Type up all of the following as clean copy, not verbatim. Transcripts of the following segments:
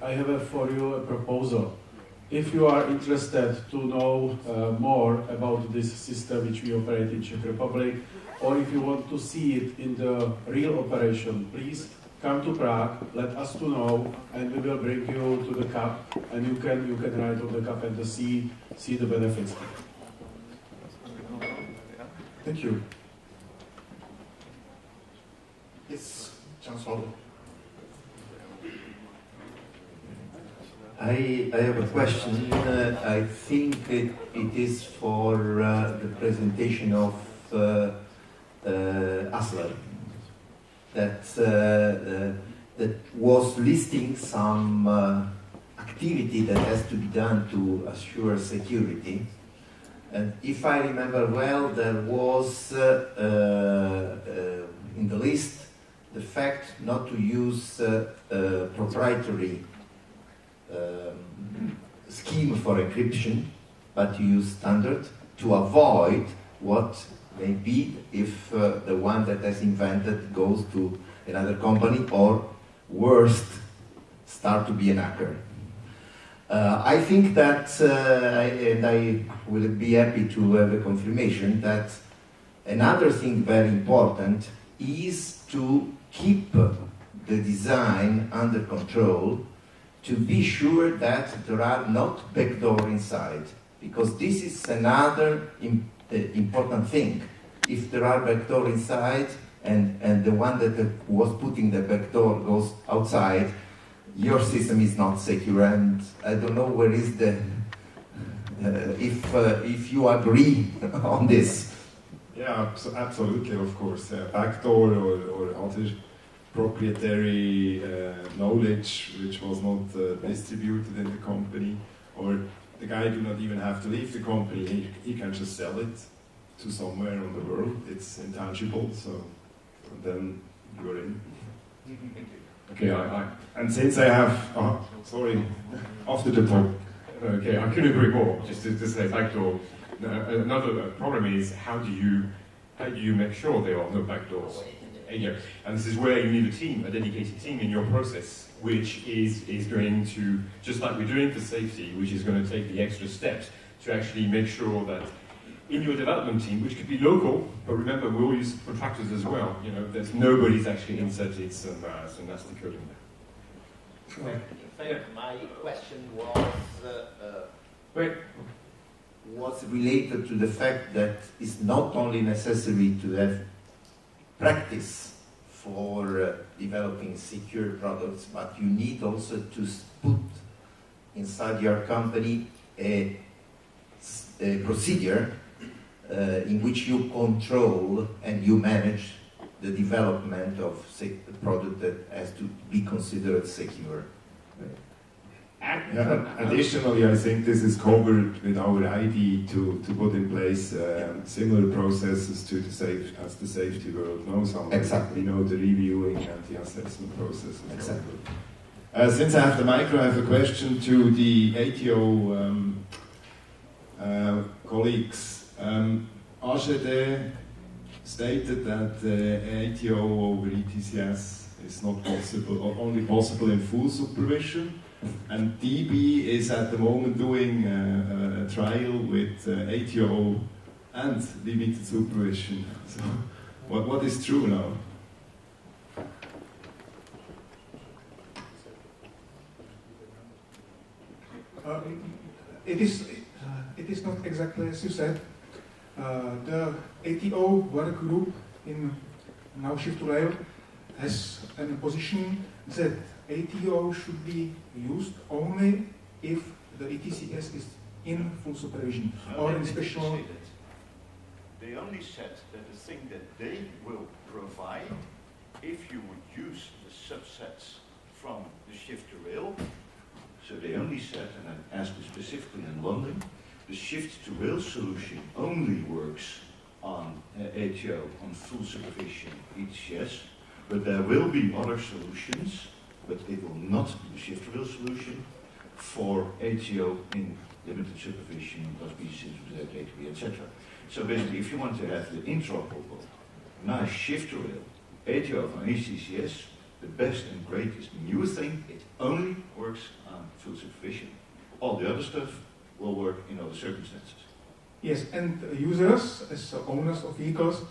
I have for you a proposal. If you are interested to know more about this system which we operate in Czech Republic, or if you want to see it in the real operation, please come to Prague, let us to know, and we will bring you to the CAP, and you can write on the CAP and see the benefits. Thank you. Yes, Chancellor. I have a question. I think it is for the presentation of Asler that was listing some activity that has to be done to assure security. And if I remember well, there was in the list the fact not to use proprietary scheme for encryption, but to use standard to avoid what may be if the one that has invented goes to another company, or worst, start to be an hacker. I think that, and I will be happy to have a confirmation, that another thing very important is to keep the design under control, to be sure that there are not backdoor inside, because this is another important thing. If there are backdoor inside and the one that was putting the backdoor goes outside, your system is not secure. And I don't know where is the if you agree on this. Yeah, absolutely, of course. Backdoor or other proprietary knowledge which was not distributed in the company, or the guy do not even have to leave the company, he can just sell it to somewhere on the world. It's intangible, so then you're in. Okay, and since I have, sorry, after the talk. Okay, I couldn't agree more. Just to say backdoor. Another problem is how do you make sure there are no backdoors? And this is where you need a team, a dedicated team in your process, which is going to, just like we're doing for safety, which is going to take the extra steps to actually make sure that in your development team, which could be local, but remember we all use contractors as well. You know, there's nobody's actually inserted some nasty code in there. In fact, my question was related to the fact that it's not only necessary to have practice for developing secure products, but you need also to put inside your company a procedure in which you control and you manage the development of a product that has to be considered secure. Yeah, additionally, I think this is covered with our ID to put in place similar processes to the safety world knows. Exactly. We know the reviewing and the assessment process. Exactly. Since I have the micro, I have a question to the ATO colleagues. AGD stated that ATO over ETCS is not possible, or only possible in full supervision. And DB is at the moment doing a trial with ATO and limited supervision. So, what is true now? It is not exactly as you said. The ATO work group in Now Shift to Rail has a position that ATO should be used only if the ETCS is in full supervision or in special. They only said that the thing that they will provide, if you would use the subsets from the Shift to Rail, so they only said, and I asked specifically in London, the Shift to Rail solution only works on ATO, on full supervision ETCS, but there will be other solutions, but it will not be the Shift to Rail solution for ATO in limited supervision, ATB, etc. So basically, if you want to have the interoperable, nice Shift to Rail, ATO from ETCS, the best and greatest new thing, it only works on field supervision. All the other stuff will work in other circumstances. Yes, and users, as owners of vehicles,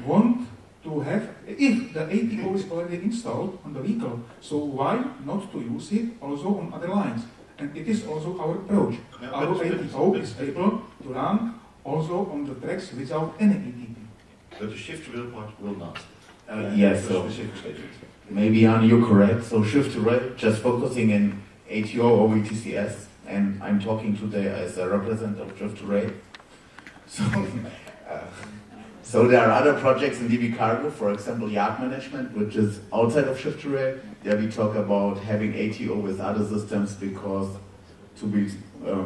want to have, if the ATO is already installed on the vehicle, so why not to use it also on other lines? And it is also our approach. No, Our but- ATO is able to run also on the tracks without any ATP. But the shift wheel part will not. Yes, For so specific statements. maybe Jan, you're correct. So shift to rail, just focusing in ATO or ETCS, and I'm talking today as a representative of shift to rail. So, so there are other projects in DB Cargo, for example, yard management, which is outside of shift to rail. There we talk about having ATO with other systems because, to be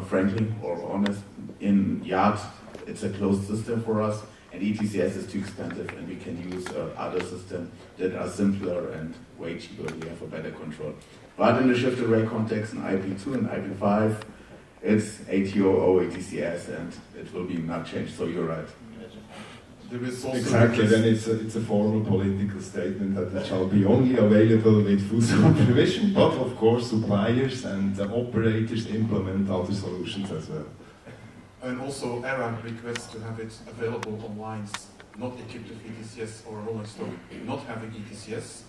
frankly or honest, in yard it's a closed system for us, and ETCS is too expensive, and we can use other systems that are simpler and way cheaper. We have a better control. But in the shift to rail context in IP2 and IP5, it's ATO or ETCS, and it will be not changed. So you're right. There is also exactly, then it's a formal political statement that it shall be only available with full supervision, but of course suppliers and operators implement other solutions as well. And also ERA requests to have it available on lines not equipped with ETCS or rolling stock not having ETCS.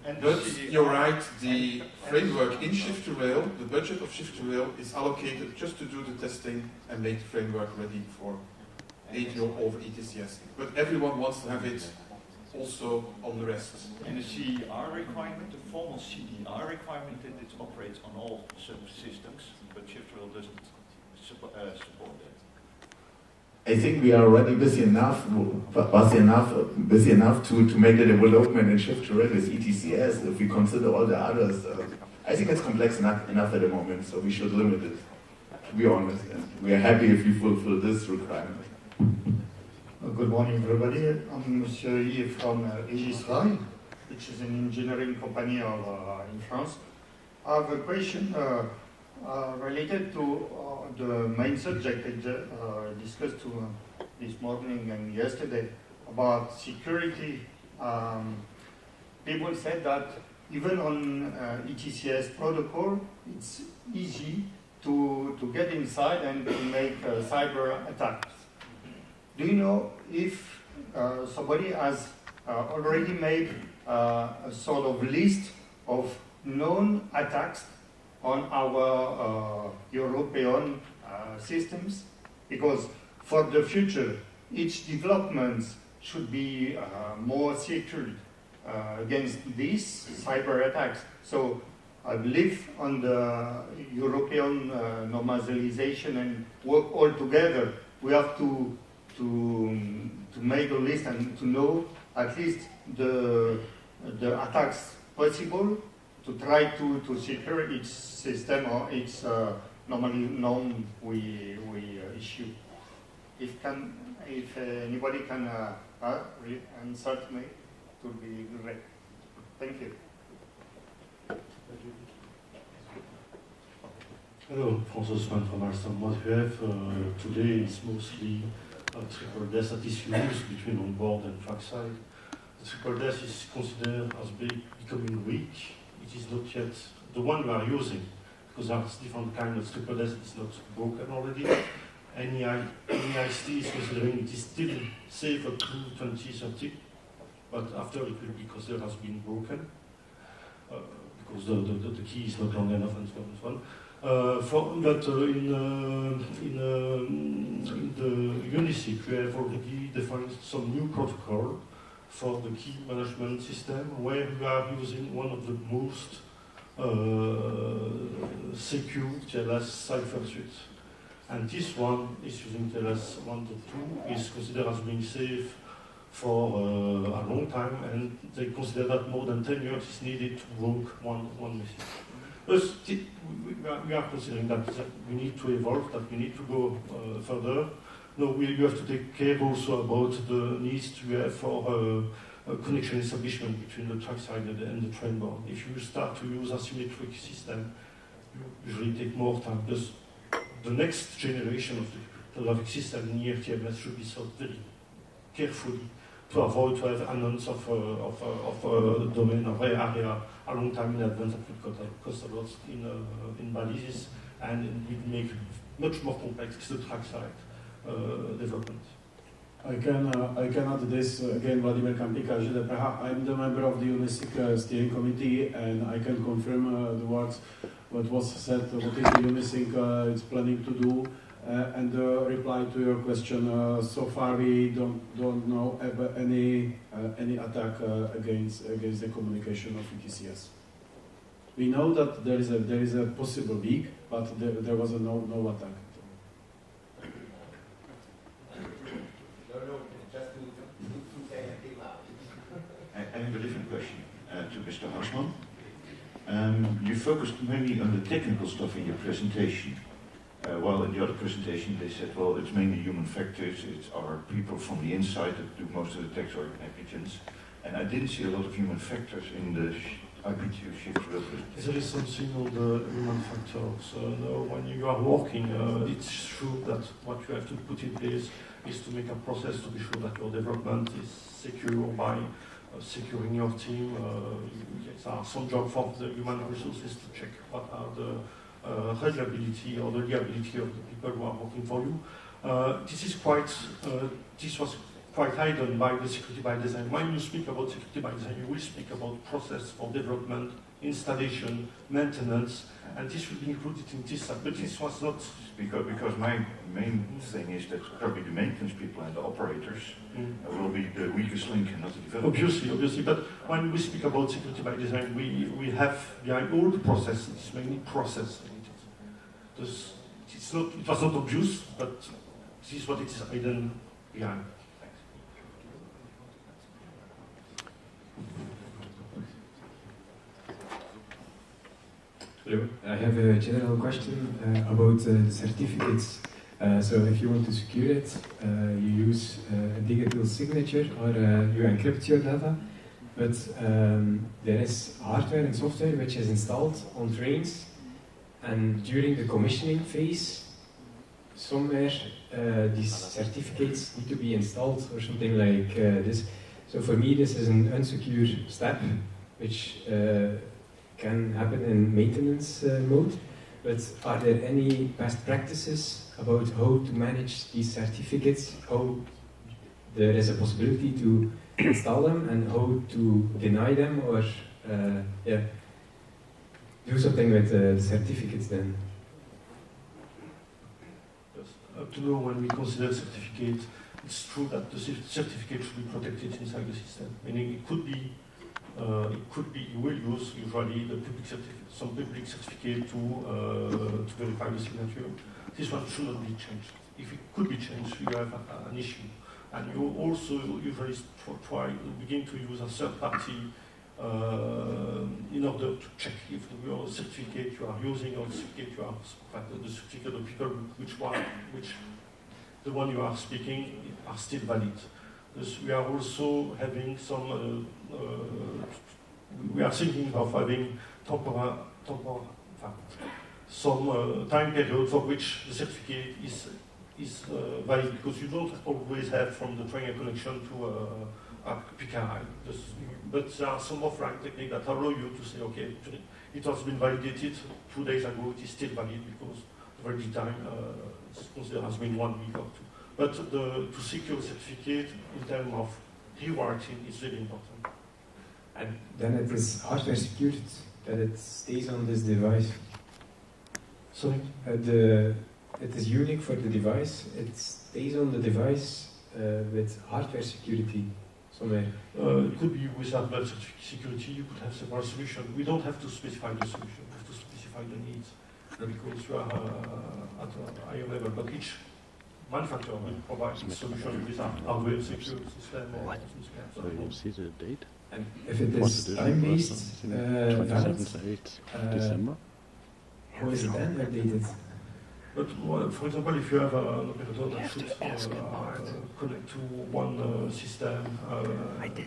And But the- you're right, the framework in Shift to Rail, the budget of Shift to Rail is allocated just to do the testing and make the framework ready for ATO over ETCS. But everyone wants to have it also on the rest. And the CDR requirement, the formal CDR requirement, that it operates on all subsystems, but ShiftRail doesn't support that. I think we are already busy enough to make the development and shift to rail with ETCS. If we consider all the others, I think it's complex enough at the moment, so we should limit it, to be honest. And we are happy if we fulfill this requirement. Good morning, everybody. I'm Monsieur Yves from Aegis Rail, which is an engineering company in France. I have a question related to the main subject discussed this morning and yesterday about security. People said that even on ETCS protocol, it's easy to get inside and to make cyber attacks. Do you know if somebody has already made a sort of list of known attacks on our European systems? Because for the future, each development should be more secured against these cyber attacks. So I believe on the European normalization and work all together, we have to make a list and to know at least the attacks possible to try to secure each system or each normally known we issue. If anybody can answer me, it would be great. Thank you. Hello, François Swan from Alstom. What we have today is mostly a triple desk that is used between onboard and trackside. The triple desk is considered as becoming weak. It is not yet the one we are using, because there are different kinds of triple desk. It's not broken already. NEIST is considering it is still safe up to 2030, but after it will be considered as being broken, because the key is not long enough and so on and so on. In the UNICIP, we have already defined some new protocol for the key management system, where we are using one of the most secure TLS cipher suites. And this one is using TLS 1.2, is considered as being safe for a long time, and they consider that more than 10 years is needed to work one message. We are considering that we need to evolve, that we need to go further. No, you have to take care also about the needs to have for connection establishment between the trackside and the train board. If you start to use asymmetric system, you usually take more time. Because the next generation of the telegraphic system in ERTMS should be thought very carefully to avoid to have announce of domain of area a long time in advance. That would cost a lot in balises, and it would make much more complex the trackside development. I can add this again, Vladimir Kampika, Žile Praha. I'm the member of the UNISIC steering committee, and I can confirm the words what was said, what is the UNISIC is planning to do. And the reply to your question, so far we don't know about any attack against the communication of ETCS. We know that there is a possible leak, but there was no attack. I have a different question to Mr. Harsman. You focused mainly on the technical stuff in your presentation. While in the other presentation they said, well, it's mainly human factors, it's our people from the inside that do most of the tax or negligence. And I didn't see a lot of human factors in the IP2 shift rail presentation. There is something on the human factors. When you are working, it's true that what you have to put in place is to make a process to be sure that your development is secure by securing your team. There are some job for the human resources to check what are the reliability or the liability of the people who are working for you. This was quite hidden by the security by design. When you speak about security by design, you will speak about process for development, installation, maintenance, and this will be included in this. But this was not because my main thing is that probably the maintenance people and the operators will be the weakest link and not the developers. Obviously, but when we speak about security by design, we have behind all the processes, mainly process related. It was not obvious, but this is what it is hidden behind. Hello, I have a general question about the certificates. So if you want to secure it, you use a digital signature or you encrypt your data, but there is hardware and software which is installed on trains, and during the commissioning phase, somewhere these certificates need to be installed or something like this. So for me this is an unsecure step, which can happen in maintenance mode, but are there any best practices about how to manage these certificates, how there is a possibility to install them and how to deny them, or do something with the certificates then? To know when we consider certificate, it's true that the certificate should be protected inside the system. Meaning it could be, you will use usually the some public certificate to verify the signature. This one should not be changed. If it could be changed, you have an issue. And you also usually begin to use a third party in order to check if your certificate you are using or the certificate the certificate of people which the one you are speaking are still valid. Thus we are also having some we are thinking of having some time period for which the certificate is valid, because you don't always have from the train a connection to a PKI. But there are some offline techniques that allow you to say, okay, it has been validated 2 days ago, it is still valid because the validity time is considered has been 1 week or 2. But to secure certificate in terms of rewriting is really important. And then it is hardware secured, that it stays on this device. Sorry? It is unique for the device, it stays on the device with hardware security somewhere. It could be with hardware security, you could have several solutions. We don't have to specify the solution, we have to specify the needs, because you are at a higher level, but each manufacturer will provide a solution with a hardware secure system or something. So you see the date? And if it is time-based, December. how is it then updated? But for example, if you have an operator that should connect to one system, the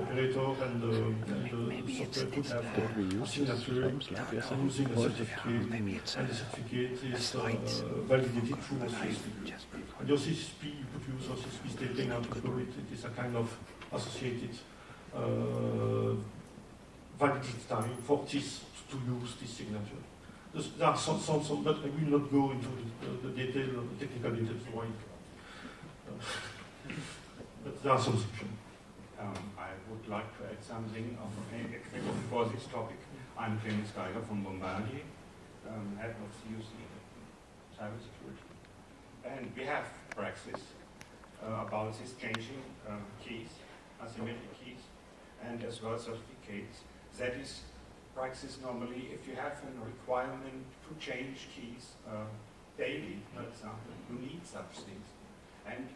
operator and the software could have a signature using a certificate, and the certificate is validated through OCSP. And your CSP, you could use OCSP stating how to do it. It is a kind of associated validity time for this to use this signature. There are some, but I will not go into the detail, the technical details why. But there are some solutions. I would like to add something for this topic. I'm Clemens Geiger from Bombardier, head of CUC cybersecurity. And we have praxis about this changing keys, asymmetric keys, and as well certificates. That is praxis normally if you have a requirement to change keys daily, for example, you need such things. And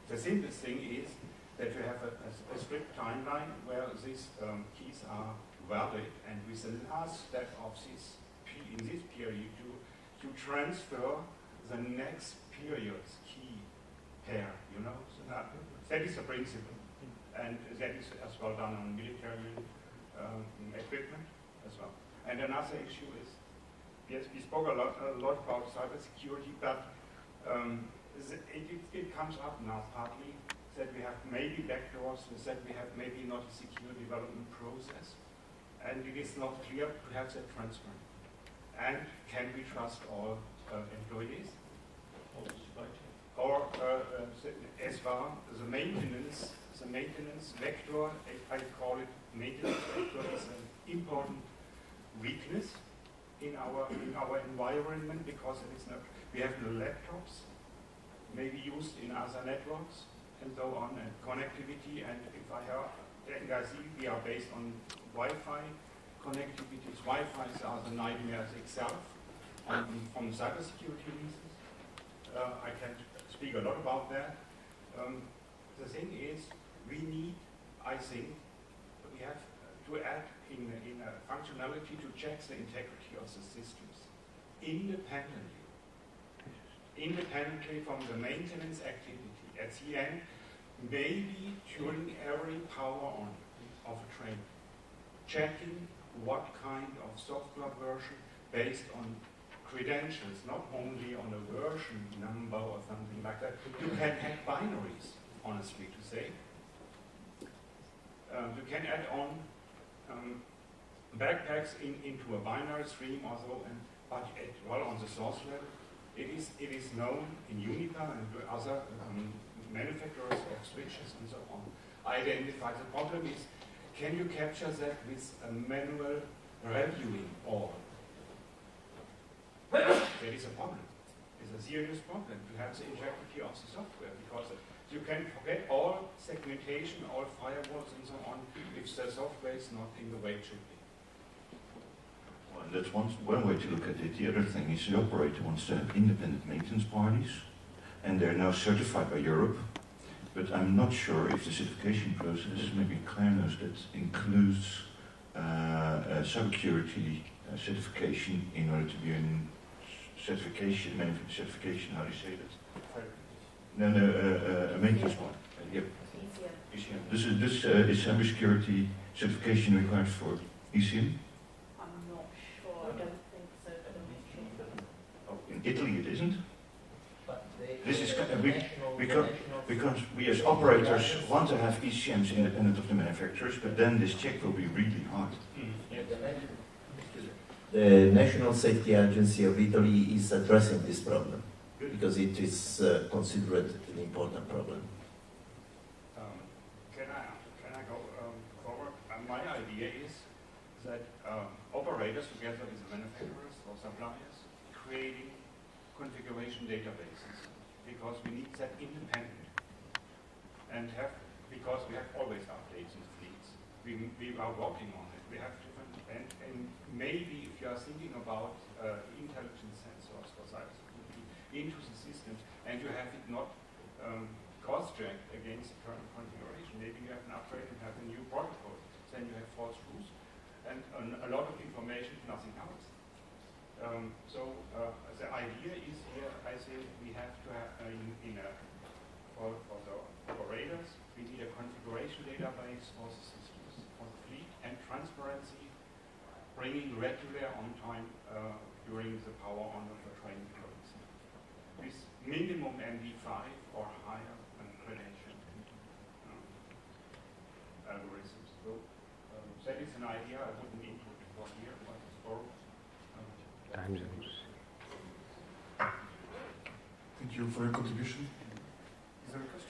the simplest thing is that you have a strict timeline where these keys are valid, and with the last step of this, in this period, you transfer the next period's key pair, you know? So that is a principle. And that is as well done on military equipment as well. And another issue is, yes, we spoke a lot about cybersecurity, but it comes up now partly that we have maybe backdoors, that we have maybe not a secure development process, and it is not clear to have that transfer. And can we trust all employees? Or as far as the maintenance vector, I call it maintenance vector, is an important weakness in our environment, because it is not, we have no laptops, maybe used in other networks and so on, and connectivity. And if I see we are based on Wi-Fi connectivity. Wi-Fi's are the nightmares itself, from cybersecurity reasons. I can speak a lot about that. The thing is, we need, I think, we have to add in a functionality to check the integrity of the systems independently from the maintenance activity. At the end, maybe during every power on of a train, checking what kind of software version based on credentials, not only on a version number or something like that. You can hack binaries, honestly to say. You can add on backpacks into a binary stream or so, but on the source level, it is known in Uniper and other manufacturers of switches and so on. Identify the problem is, can you capture that with a manual reviewing all? There is a problem. It's a serious problem to have the integrity of the software, because you can forget all segmentation, all firewalls and so on, if the software is not in the way it should be. Well, that's one way to look at it. The other thing is the operator wants to have independent maintenance parties, and they're now certified by Europe. But I'm not sure if the certification process, maybe Claire knows, that includes cybersecurity certification in order to be in certification, management certification, how do you say that? No, a maintenance one. Yep. ECM. This is cybersecurity certification required for ECM? I'm not sure. I don't think so. Oh, in Italy it isn't. But this is because we as operators want to have ECMs independent of the manufacturers, but then this check will be really hard. The National Safety Agency of Italy is addressing this problem because it is considered an important problem. Can I go forward? My idea is that operators together with manufacturers or suppliers creating configuration databases, because we need that independent, and because we have always updates in fleets. We are working on it. We have different, and maybe if you are thinking about intelligence sensors for cybersecurity into the system, and you have it not cross-checked against the current configuration, maybe you have an upgrade and have a new protocol, then you have false rules, and a lot of information, nothing else. The idea is here, I think we have to have for the operators, we need a configuration database for the systems, for the fleet, and transparency, bringing regular on time during the power on of the training programs. With minimum MD5 or higher credential algorithms. So that is an idea I wouldn't input for here, but for time zones. Thank you for your contribution. Is there a question?